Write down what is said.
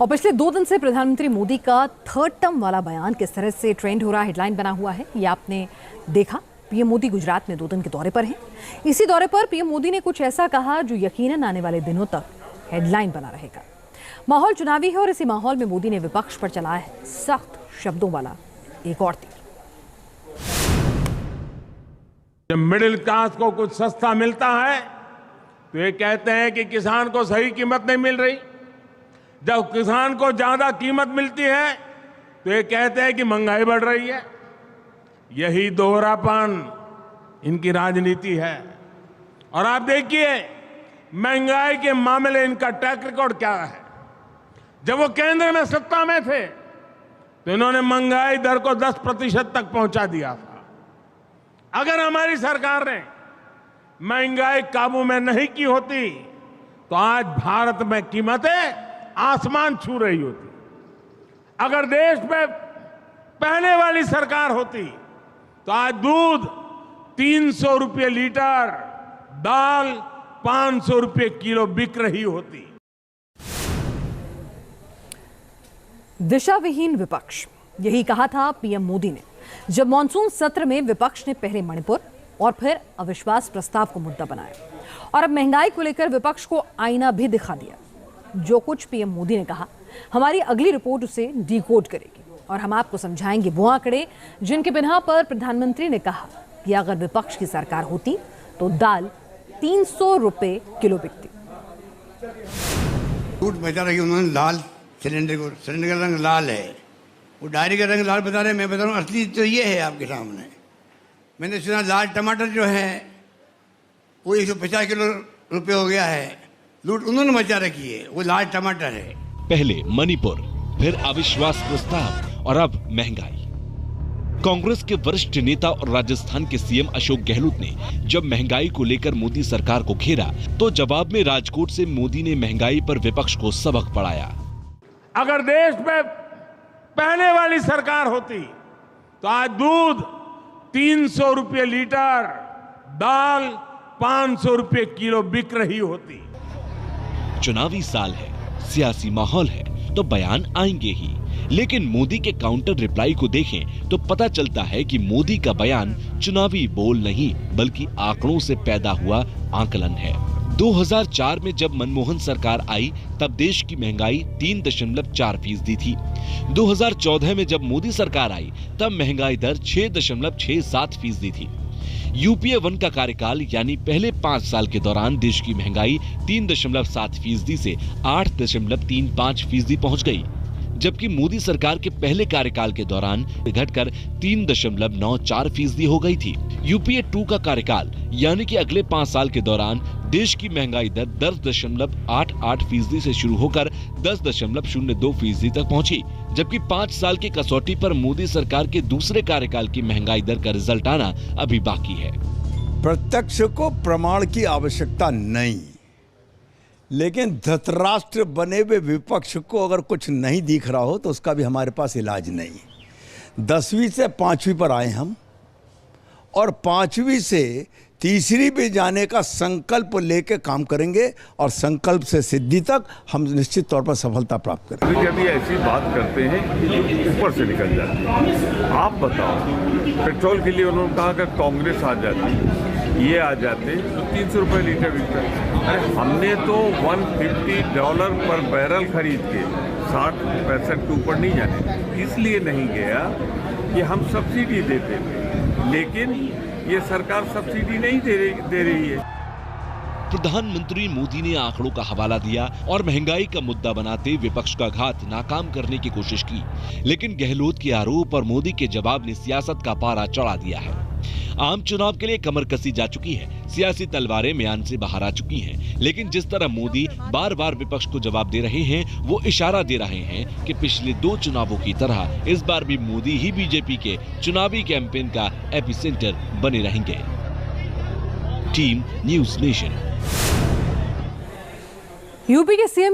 और पिछले 2 दिन से प्रधानमंत्री मोदी का थर्ड टर्म वाला बयान किस तरह से ट्रेंड हो रहा, हेडलाइन बना हुआ है, ये आपने देखा। पीएम मोदी गुजरात में 2 दिन के दौरे पर हैं। इसी दौरे पर पीएम मोदी ने कुछ ऐसा कहा जो यकीनन आने वाले दिनों तक हेडलाइन बना रहेगा। माहौल चुनावी है और इसी माहौल में मोदी ने विपक्ष पर चलाया है सख्त शब्दों वाला एक और तीर। जब मिडिल क्लास को कुछ सस्ता मिलता है तो ये कहते हैं कि किसान को सही कीमत नहीं मिल रही। जब किसान को ज्यादा कीमत मिलती है तो ये कहते हैं कि महंगाई बढ़ रही है। यही दोहरापन इनकी राजनीति है। और आप देखिए महंगाई के मामले इनका ट्रैक रिकॉर्ड क्या है। जब वो केंद्र में सत्ता में थे तो इन्होंने महंगाई दर को 10% तक पहुंचा दिया था। अगर हमारी सरकार ने महंगाई काबू में नहीं की होती तो आज भारत में कीमतें आसमान छू रही होती। अगर देश में पहले वाली सरकार होती तो आज दूध 300 रुपये लीटर, दाल 500 रुपये किलो बिक रही होती। दिशाविहीन विपक्ष, यही कहा था पीएम मोदी ने जब मॉनसून सत्र में विपक्ष ने पहले मणिपुर और फिर अविश्वास प्रस्ताव को मुद्दा बनाया और अब महंगाई को लेकर विपक्ष को आईना भी दिखा दिया। जो कुछ पीएम मोदी ने कहा हमारी अगली रिपोर्ट उसे डिकोड करेगी और हम आपको समझाएंगे वो आंकड़े जिनके बिना पर प्रधानमंत्री ने कहा कि अगर विपक्ष की सरकार होती तो दाल 300 रुपए किलो बिकती। झूठ बता रही उन्होंने लाल सिलेंडर का रंग लाल है, वो डायरी का रंग लाल बता रहे। मैं बता रहा हूँ असली तो ये है आपके सामने। मैंने सुना लाल टमाटर जो है वो 150 किलो रुपये हो गया है। लूट उन्होंने मचा रखी है, वो लाल टमाटर है। पहले मणिपुर, फिर अविश्वास प्रस्ताव और अब महंगाई। कांग्रेस के वरिष्ठ नेता और राजस्थान के सीएम अशोक गहलोत ने जब महंगाई को लेकर मोदी सरकार को घेरा तो जवाब में राजकोट से मोदी ने महंगाई पर विपक्ष को सबक पढ़ाया। अगर देश में पहले वाली सरकार होती तो आज दूध 300 रुपये लीटर, दाल 500 रुपये किलो बिक रही होती। चुनावी साल है, सियासी माहौल है तो बयान आएंगे ही, लेकिन मोदी के काउंटर रिप्लाई को देखें तो पता चलता है कि मोदी का बयान चुनावी बोल नहीं बल्कि आंकड़ों से पैदा हुआ आकलन है। 2004 में जब मनमोहन सरकार आई तब देश की महंगाई 3.4% थी। 2014 में जब मोदी सरकार आई तब महंगाई दर 6.67% थी। यूपीए 1 का कार्यकाल यानी पहले 5 साल के दौरान देश की महंगाई 3.7% से 8.35% पहुंच गई, जबकि मोदी सरकार के पहले कार्यकाल के दौरान घटकर 3.94% हो गई थी। यूपीए 2 का कार्यकाल यानी कि अगले 5 साल के दौरान देश की महंगाई दर 10.88% से शुरू होकर 10.02% तक पहुंची, जबकि 5 साल की कसौटी पर मोदी सरकार के दूसरे कार्यकाल की महंगाई दर का रिजल्ट आना अभी बाकी है। प्रत्यक्ष को प्रमाण की आवश्यकता नहीं, लेकिन धृतराष्ट्र बने हुए विपक्ष को अगर कुछ नहीं दिख रहा हो तो उसका भी हमारे पास इलाज नहीं। 10वीं से 5वीं पर आए हम और 5वीं से तीसरी भी जाने का संकल्प लेके काम करेंगे और संकल्प से सिद्धि तक हम निश्चित तौर पर सफलता प्राप्त करेंगे। कभी ऐसी बात करते हैं कि जो ऊपर से निकल जाती है। आप बताओ, पेट्रोल के लिए उन्होंने कहा कि कांग्रेस आ जाती, ये आ जाते तो 300 रुपये लीटर बिकता। अरे हमने तो $150 पर बैरल खरीद के 60-65 के ऊपर नहीं जाने, इसलिए नहीं गया कि हम सब्सिडी देते थे, लेकिन ये सरकार सब्सिडी नहीं दे रही है। प्रधानमंत्री मोदी ने आंकड़ों का हवाला दिया और महंगाई का मुद्दा बनाते विपक्ष का घात नाकाम करने की कोशिश की, लेकिन गहलोत के आरोप और मोदी के जवाब ने सियासत का पारा चढ़ा दिया है। आम चुनाव के लिए कमर कसी जा चुकी है, सियासी तलवारें म्यान से बाहर आ चुकी हैं, लेकिन जिस तरह मोदी बार बार विपक्ष को जवाब दे रहे हैं वो इशारा दे रहे हैं कि पिछले 2 चुनावों की तरह इस बार भी मोदी ही बीजेपी के चुनावी कैंपेन का एपिसेंटर बने रहेंगे। Team news nation. यूपी के सीएम